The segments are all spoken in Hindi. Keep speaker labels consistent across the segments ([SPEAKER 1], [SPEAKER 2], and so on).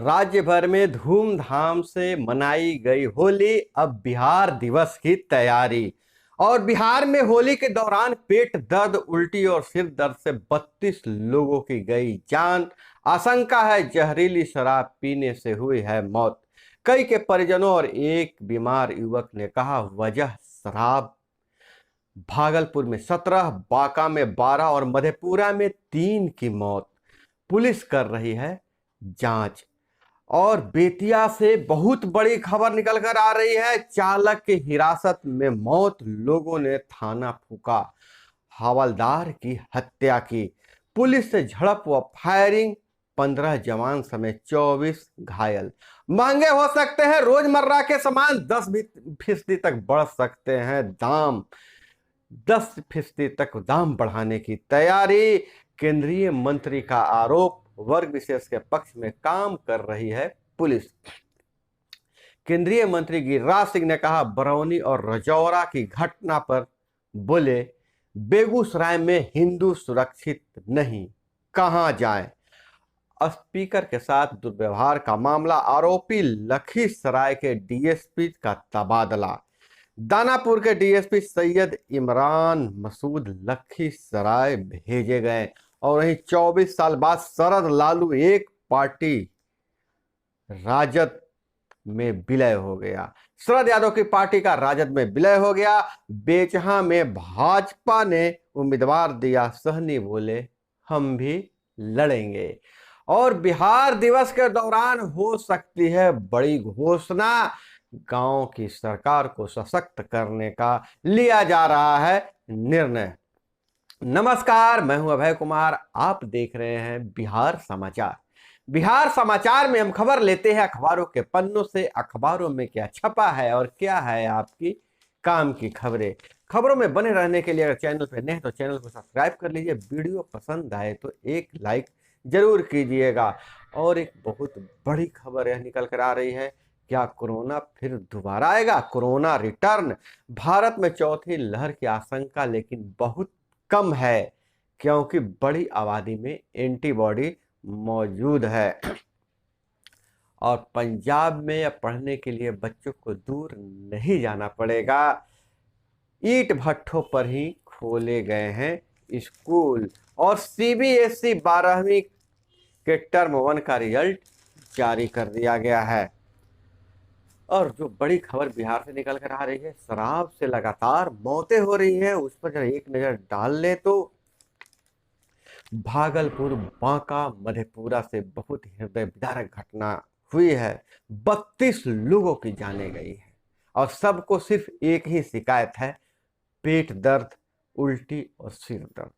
[SPEAKER 1] राज्य भर में धूमधाम से मनाई गई होली। अब बिहार दिवस की तैयारी। और बिहार में होली के दौरान पेट दर्द, उल्टी और सिर दर्द से 32 लोगों की गई जान। आशंका है जहरीली शराब पीने से हुई है मौत। कई के परिजनों और एक बीमार युवक ने कहा वजह शराब। भागलपुर में 17, बांका में 12 और मधेपुरा में 3 की मौत। पुलिस कर रही है जांच। और बेतिया से बहुत बड़ी खबर निकल कर आ रही है। चालक की हिरासत में मौत, लोगों ने थाना फूका, हवलदार की हत्या की। पुलिस से झड़प व फायरिंग, 15 जवान समेत 24 घायल। महंगे हो सकते हैं रोजमर्रा के सामान, 10% तक बढ़ सकते हैं दाम। 10% तक दाम बढ़ाने की तैयारी। केंद्रीय मंत्री का आरोप, वर्ग विशेष के पक्ष में काम कर रही है पुलिस। केंद्रीय मंत्री गिरिराज सिंह ने कहा बरौनी और रजौरा की घटना पर बोले बेगूसराय में हिंदू सुरक्षित नहीं, कहां जाएं। स्पीकर के साथ दुर्व्यवहार का मामला, आरोपी लखीसराय के डीएसपी का तबादला। दानापुर के डीएसपी सैयद इमरान मसूद लखीसराय भेजे गए। और वहीं 24 साल बाद शरद लालू एक पार्टी राजद में विलय हो गया। शरद यादव की पार्टी का राजद में विलय हो गया। बेचहा में भाजपा ने उम्मीदवार दिया, सहनी बोले हम भी लड़ेंगे। और बिहार दिवस के दौरान हो सकती है बड़ी घोषणा। गांव की सरकार को सशक्त करने का लिया जा रहा है निर्णय। नमस्कार, मैं हूं अभय कुमार, आप देख रहे हैं बिहार समाचार। बिहार समाचार में हम खबर लेते हैं अखबारों के पन्नों से। अखबारों में क्या छपा है और क्या है आपकी काम की खबरें। खबरों में बने रहने के लिए अगर चैनल पर नए हैं तो चैनल को सब्सक्राइब कर लीजिए। वीडियो पसंद आए तो एक लाइक जरूर कीजिएगा। और एक बहुत बड़ी खबर यह निकल कर आ रही है, क्या कोरोना फिर दोबारा आएगा? Corona return. भारत में चौथी लहर की आशंका लेकिन बहुत कम है, क्योंकि बड़ी आबादी में एंटीबॉडी मौजूद है। और पंजाब में अब पढ़ने के लिए बच्चों को दूर नहीं जाना पड़ेगा। ईंट भट्ठों पर ही खोले गए हैं स्कूल। और सीबीएसई 12वीं के टर्म 1 का रिजल्ट जारी कर दिया गया है। और जो बड़ी खबर बिहार से निकल कर आ रही है, शराब से लगातार मौतें हो रही हैं, उस पर जरा एक नजर डाल ले तो भागलपुर, बांका, मधेपुरा से बहुत हृदय विदारक घटना हुई है। 32 लोगों की जाने गई है और सबको सिर्फ एक ही शिकायत है, पेट दर्द, उल्टी और सिर दर्द।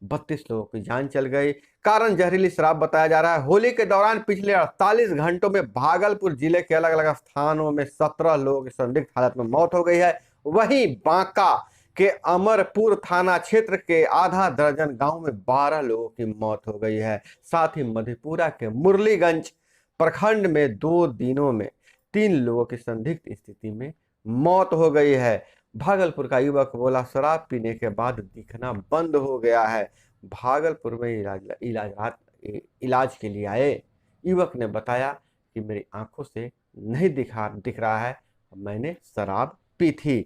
[SPEAKER 1] 32 लोगों की जान चल गई। कारण जहरीली शराब बताया जा रहा है। होली के दौरान पिछले 48 घंटों में भागलपुर जिले के अलग अलग स्थानों में 17 लोगों की संदिग्ध हालत में मौत हो गई है। वहीं बांका के अमरपुर थाना क्षेत्र के आधा दर्जन गांव में 12 लोगों की मौत हो गई है। साथ ही मधेपुरा के मुरलीगंज प्रखंड में 2 दिनों में 3 लोगों की संदिग्ध स्थिति में मौत हो गई है। भागलपुर का युवक बोला शराब पीने के बाद दिखना बंद हो गया है। भागलपुर में इलाज के लिए आए युवक ने बताया कि मेरी आंखों से नहीं दिख रहा है, मैंने शराब पी थी।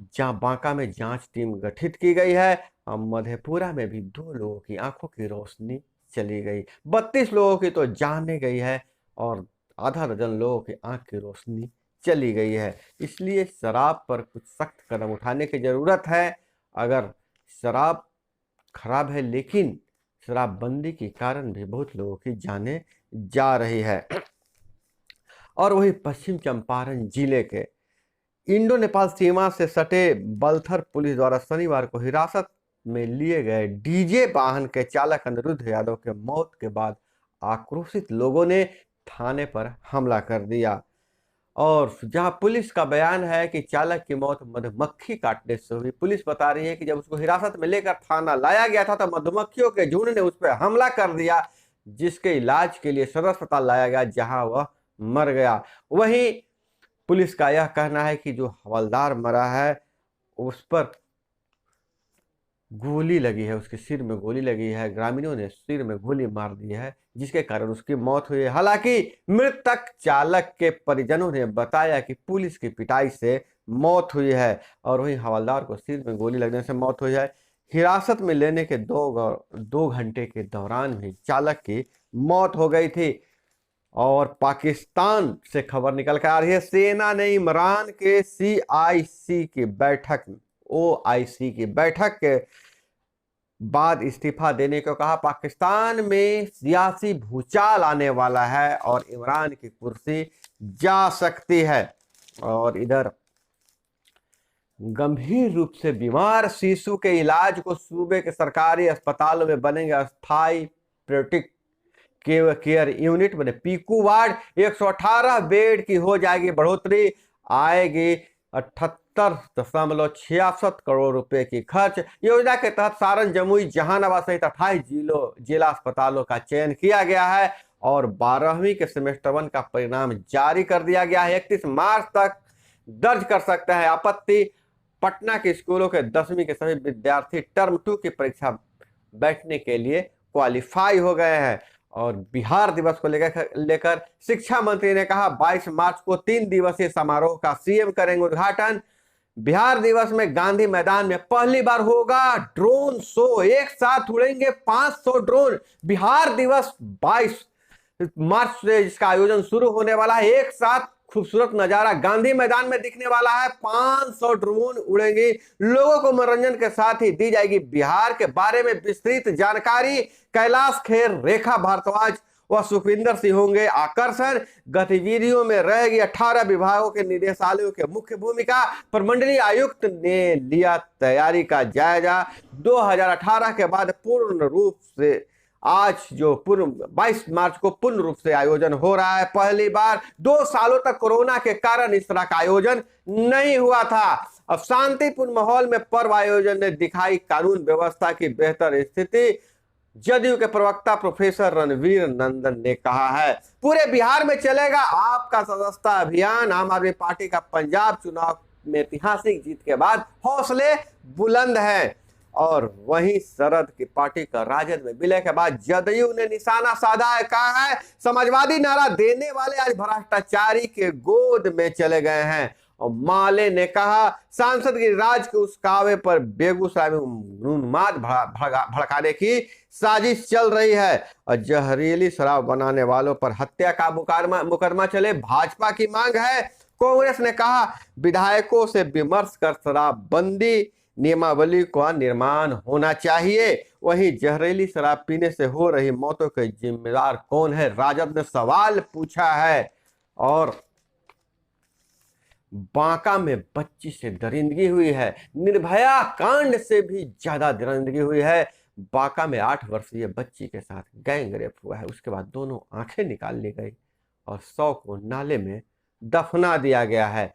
[SPEAKER 1] जहां बांका में जांच टीम गठित की गई है और मधेपुरा में भी 2 लोगों की आंखों की रोशनी चली गई। 32 लोगों की तो जाने गई है और आधा दर्जन लोगों की आंख की रोशनी चली गई है। इसलिए शराब पर कुछ सख्त कदम उठाने की जरूरत है। अगर शराब खराब है, लेकिन शराबबंदी के कारण भी बहुत लोगों की जाने जा रही है। और वही पश्चिम चंपारण जिले के इंडो नेपाल सीमा से सटे बलथर पुलिस द्वारा शनिवार को हिरासत में लिए गए डीजे वाहन के चालक अनिरुद्ध यादव के मौत के बाद आक्रोशित लोगों ने थाने पर हमला कर दिया। और जहां पुलिस का बयान है कि चालक की मौत मधुमक्खी काटने से हुई। पुलिस बता रही है कि जब उसको हिरासत में लेकर थाना लाया गया था तो मधुमक्खियों के झुंड ने उस पर हमला कर दिया, जिसके इलाज के लिए सदर अस्पताल लाया गया, जहां वह मर गया। वहीं पुलिस का यह कहना है कि जो हवलदार मरा है उस पर गोली लगी है, उसके सिर में गोली लगी है, ग्रामीणों ने सिर में गोली मार दी है, जिसके कारण उसकी मौत हुई है। हालांकि मृतक चालक के परिजनों ने बताया कि पुलिस की पिटाई से मौत हुई है और वहीं हवलदार को सिर में गोली लगने से मौत हुई है। हिरासत में लेने के दो घंटे के दौरान ही चालक की मौत हो गई थी। और पाकिस्तान से खबर निकल कर आ रही है, सेना ने इमरान के CIC की बैठक, OIC की बैठक के बाद इस्तीफा देने को कहा। पाकिस्तान में सियासी भूचाल आने वाला है और इमरान की कुर्सी जा सकती है। और इधर गंभीर रूप से बीमार शिशु के इलाज को सूबे के सरकारी अस्पतालों में बनेंगे अस्थायी प्रियोटिक केयर यूनिट, बने पीकू वार्ड। 118 बेड की हो जाएगी बढ़ोतरी, आएगी 78.66 करोड़ रुपए की खर्च। योजना के तहत सारण, जमुई, जहानाबाद सहित 28 जिला अस्पतालों का चयन किया गया है और 12वीं के सेमेस्टर 1 का परिणाम जारी कर दिया गया है। 31 मार्च तक दर्ज कर सकते हैं आपत्ति। पटना के स्कूलों के 10वीं के सभी विद्यार्थी टर्म 2 की परीक्षा बैठने के लिए क्वालिफाई हो गए हैं। और बिहार दिवस को लेकर शिक्षा मंत्री ने कहा 22 मार्च को 3 दिवसीय समारोह का CM करेंगे उद्घाटन। बिहार दिवस में गांधी मैदान में पहली बार होगा ड्रोन शो, एक साथ उड़ेंगे 500 ड्रोन। बिहार दिवस 22 मार्च से इसका आयोजन शुरू होने वाला है। एक साथ खूबसूरत नजारा गांधी मैदान में दिखने वाला है, 500 ड्रोन उड़ेंगे। लोगों को मनोरंजन के साथ ही दी जाएगी बिहार के बारे में विस्तृत जानकारी। कैलाश खेर, रेखा भारद्वाज व सुखविंदर सिंह होंगे आकर्षण। गतिविधियों में रहेगी 18 विभागों के निदेशालयों के मुख्य भूमिका। प्रमंडलीय आयुक्त ने लिया तैयारी का जायजा। 2018 के बाद पूर्ण रूप से आज जो 22 मार्च को पूर्ण रूप से आयोजन हो रहा है। पहली बार 2 सालों तक कोरोना के कारण इस तरह का आयोजन नहीं हुआ था। अब शांतिपूर्ण माहौल में पर्व आयोजन ने दिखाई कानून व्यवस्था की बेहतर स्थिति। जदयू के प्रवक्ता प्रोफेसर रणवीर नंदन ने कहा है पूरे बिहार में चलेगा आपका सदस्यता अभियान। आम आदमी पार्टी का पंजाब चुनाव में ऐतिहासिक जीत के बाद हौसले बुलंद हैं। और वहीं शरद की पार्टी का राजद में विलय के बाद जदयू ने निशाना साधा है, कहा है समाजवादी नारा देने वाले आज भ्रष्टाचारी के गोद में चले गए हैं। और माले ने कहा सांसद गिरिराज के उस कावे पर बेगूसराय में उन्माद भड़काने की साजिश चल रही है और जहरीली शराब बनाने वालों पर हत्या का मुकदमा चले, भाजपा की मांग है। कांग्रेस ने कहा विधायकों से विमर्श कर शराबबंदी नियमावली का निर्माण होना चाहिए। वहीं जहरीली शराब पीने से हो रही मौतों के जिम्मेदार कौन है, राजद ने सवाल पूछा है। और बांका में बच्ची से दरिंदगी हुई है, निर्भया कांड से भी ज्यादा दरिंदगी हुई है। बांका में 8 वर्षीय बच्ची के साथ गैंग रेप हुआ है, उसके बाद दोनों आंखें निकाल ली गई और 100 को नाले में दफना दिया गया है।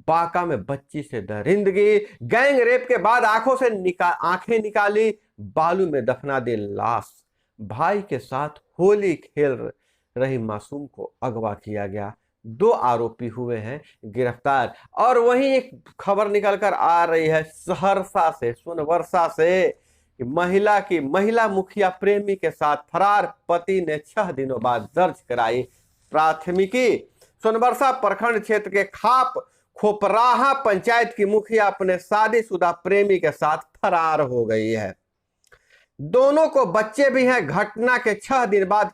[SPEAKER 1] बांका में बच्ची से दरिंदगी, गैंग रेप के बाद आंखों से आंखें निकाली, बालू में दफना दी लाश। भाई के साथ होली खेल रही मासूम को अगवा किया गया, 2 आरोपी हुए हैं गिरफ्तार। और वहीं एक खबर निकल कर आ रही है सहरसा से, सोनवर्षा से, महिला मुखिया प्रेमी के साथ फरार, पति ने 6 दिनों बाद दर्ज कराई प्राथमिकी। सोनवर्षा प्रखंड क्षेत्र के खोपराहा पंचायत की मुखिया अपने शादीशुदा प्रेमी के साथ फरार हो गई है। दोनों को बच्चे भी हैं। घटना के 6 दिन बाद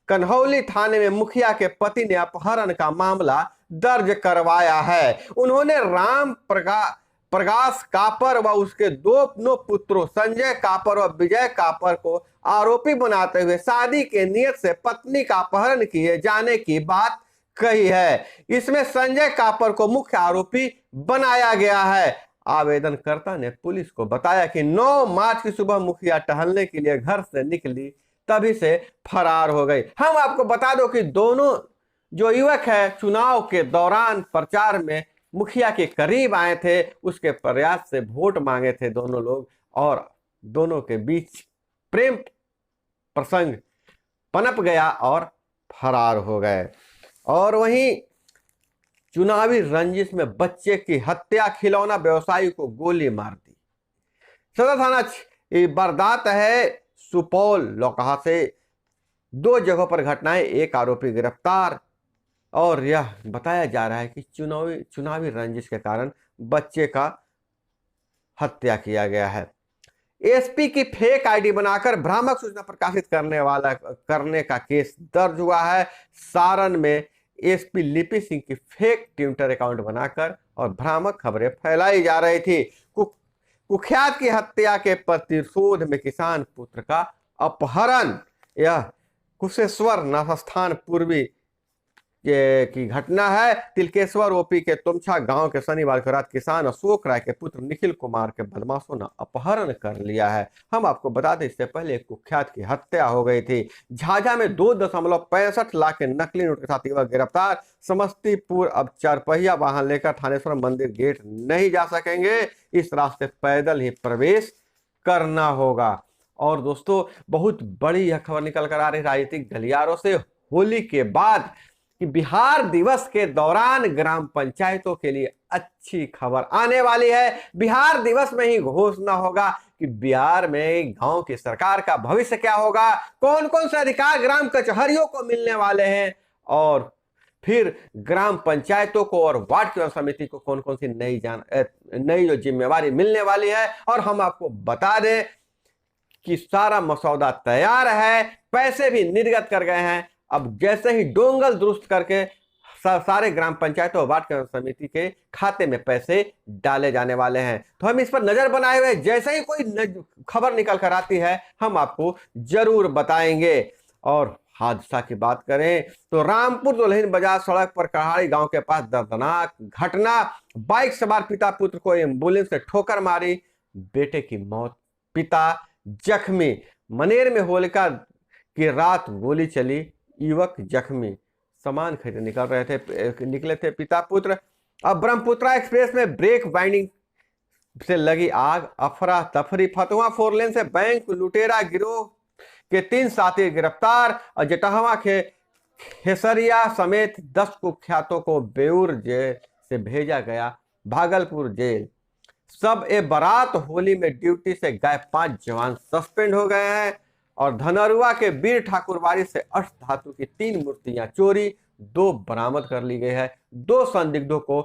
[SPEAKER 1] कन्हौली थाने में मुखिया के पति ने अपहरण का मामला दर्ज करवाया है। उन्होंने राम प्रकाश कापर व उसके 2 पुत्रों संजय कापर व विजय कापर को आरोपी बनाते हुए शादी के नियत से पत्नी का अपहरण किए जाने की बात कही है। इसमें संजय कापर को मुख्य आरोपी बनाया गया है। आवेदनकर्ता ने पुलिस को बताया कि 9 मार्च की सुबह मुखिया टहलने के लिए घर से निकली, तभी से फरार हो गई। हम आपको बता दो कि दोनों जो युवक है चुनाव के दौरान प्रचार में मुखिया के करीब आए थे, उसके प्रयास से वोट मांगे थे दोनों लोग और दोनों के बीच प्रेम प्रसंग पनप गया और फरार हो गए। और वहीं चुनावी रंजिश में बच्चे की हत्या, खिलौना व्यवसायी को गोली मार दी। सदर थाना ये वारदात है सुपौल लौकहा से। 2 जगहों पर घटनाएं, एक आरोपी गिरफ्तार। और यह बताया जा रहा है कि चुनावी रंजिश के कारण बच्चे का हत्या किया गया है। एसपी की फेक आईडी बनाकर भ्रामक सूचना प्रकाशित करने का केस दर्ज हुआ है। सारण में एसपी लिपि सिंह की फेक ट्विटर अकाउंट बनाकर और भ्रामक खबरें फैलाई जा रही थी। कुख्यात की हत्या के प्रतिशोध में किसान पुत्र का अपहरण। यह कुशेश्वर नाथस्थान पूर्वी की घटना है। तिलकेश्वर ओपी के तुमछा गांव के शनिवार को रात किसान अशोक राय के पुत्र निखिल कुमार के बदमाशों ने अपहरण कर लिया है। हम आपको बता दें, इससे पहले एक कुख्यात की हत्या हो गई थी। झाझा में 2.65 लाख के नकली नोट के साथ युवक गिरफ्तार। समस्तीपुर अब 4 पहिया वाहन लेकर थानेश्वर मंदिर गेट नहीं जा सकेंगे, इस रास्ते पैदल ही प्रवेश करना होगा। और दोस्तों, बहुत बड़ी यह खबर निकल कर आ रही राजनीतिक गलियारों से होली के बाद कि बिहार दिवस के दौरान ग्राम पंचायतों के लिए अच्छी खबर आने वाली है। बिहार दिवस में ही घोषणा होगा कि बिहार में गांव की सरकार का भविष्य क्या होगा, कौन कौन से अधिकार ग्राम कचहरियों को मिलने वाले हैं, और फिर ग्राम पंचायतों को और वार्ड समिति को कौन कौन सी नई जो जिम्मेवारी मिलने वाली है। और हम आपको बता दें कि सारा मसौदा तैयार है, पैसे भी निर्गत कर गए हैं। अब जैसे ही डोंगल दुरुस्त करके सारे ग्राम पंचायतों और वार्ड समिति के खाते में पैसे डाले जाने वाले हैं। तो हम इस पर नजर बनाए हुए, जैसे ही कोई खबर निकल कर आती है हम आपको जरूर बताएंगे। और हादसा की बात करें तो रामपुर दुल्हिन बाजार सड़क पर कहाड़ी गांव के पास दर्दनाक घटना। बाइक सवार पिता पुत्र को एम्बुलेंस से ठोकर मारी, बेटे की मौत, पिता जख्मी। मनेर में होलिका की रात गोली चली, युवक जख्मी। सामान खरीदने निकले थे पिता पुत्र। अब ब्रह्मपुत्रा एक्सप्रेस में ब्रेक बाइंडिंग से लगी आग, अफरा तफरी। फतुहा 4 लेन से बैंक लुटेरा गिरोह के 3 साथी गिरफ्तार। और जटहवा के खेसरिया समेत 10 कुख्यातों को बेउर जेल से भेजा गया भागलपुर जेल। सब ए बारात होली में ड्यूटी से गए 5 जवान सस्पेंड हो गए हैं। और धनरुआ के वीर ठाकुरबाड़ी से अष्ट धातु की 3 मूर्तियां चोरी, 2 बरामद कर ली गई है। 2 संदिग्धों को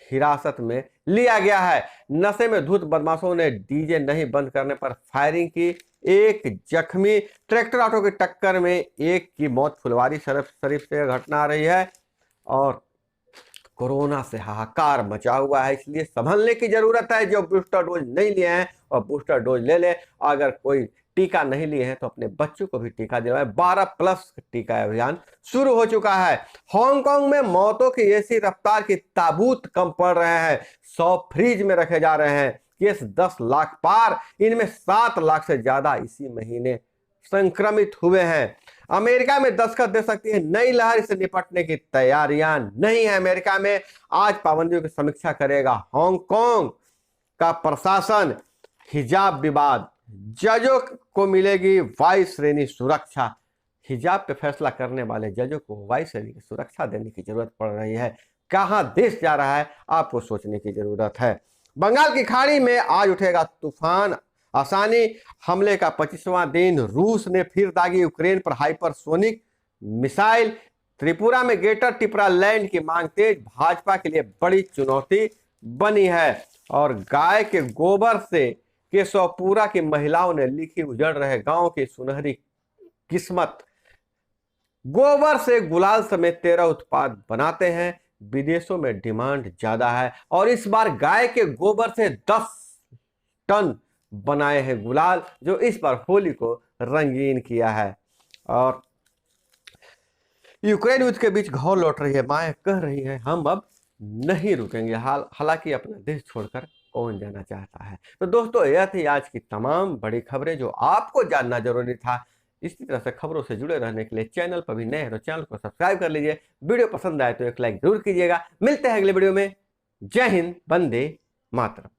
[SPEAKER 1] हिरासत में लिया गया है। नशे में धुत बदमाशों ने डीजे नहीं बंद करने पर फायरिंग की, 1 जख्मी। ट्रैक्टर ऑटो की टक्कर में 1 की मौत फुलवारी शरीफ से घटना आ रही है। और कोरोना से हाहाकार मचा हुआ है, इसलिए संभलने की जरूरत है। जो बूस्टर डोज नहीं लिए हैं और बूस्टर डोज ले ले। अगर कोई टीका नहीं लिए हैं तो अपने बच्चों को भी टीका दिलवाएं। 12+ टीका अभियान शुरू हो चुका है। हांगकांग में मौतों की ऐसी रफ्तार की ताबूत कम पड़ रहे हैं, 100 फ्रीज में रखे जा रहे हैं। केस 10 लाख पार, इनमें 7 लाख से ज्यादा इसी महीने संक्रमित हुए हैं। अमेरिका में दस्तखत दे सकती है नई लहर, से निपटने की तैयारियां नहीं है अमेरिका में। आज पाबंदियों की समीक्षा करेगा हांगकांग का प्रशासन। हिजाब विवाद, जजों को मिलेगी वायु श्रेणी सुरक्षा। हिजाब पे फैसला करने वाले जजों को वायु श्रेणी की सुरक्षा देने की जरूरत पड़ रही है। कहां देश जा रहा है आपको सोचने की जरूरत है। बंगाल की खाड़ी में आज उठेगा तूफान आसानी। हमले का 25वां दिन, रूस ने फिर दागी यूक्रेन पर हाइपरसोनिक मिसाइल। त्रिपुरा में ग्रेटर टिपरा लैंड की मांग तेज, भाजपा के लिए बड़ी चुनौती बनी है। और गाय के गोबर से केशवपुरा की महिलाओं ने लिखी उजड़ रहे गांव की सुनहरी किस्मत। गोबर से गुलाल समेत 13 उत्पाद बनाते हैं, विदेशों में डिमांड ज्यादा है। और इस बार गाय के गोबर से 10 टन बनाए हैं गुलाल, जो इस बार होली को रंगीन किया है। और यूक्रेन युद्ध के बीच घाव लौट रही है, माए कह रही है हम अब नहीं रुकेंगे। हालांकि अपना देश छोड़कर कौन जाना चाहता है। तो दोस्तों, यह थी आज की तमाम बड़ी खबरें जो आपको जानना जरूरी था। इसी तरह से खबरों से जुड़े रहने के लिए चैनल पर भी नए हैं तो चैनल को सब्सक्राइब कर लीजिए। वीडियो पसंद आए तो एक लाइक जरूर कीजिएगा। मिलते हैं अगले वीडियो में। जय हिंद, वंदे मातरम।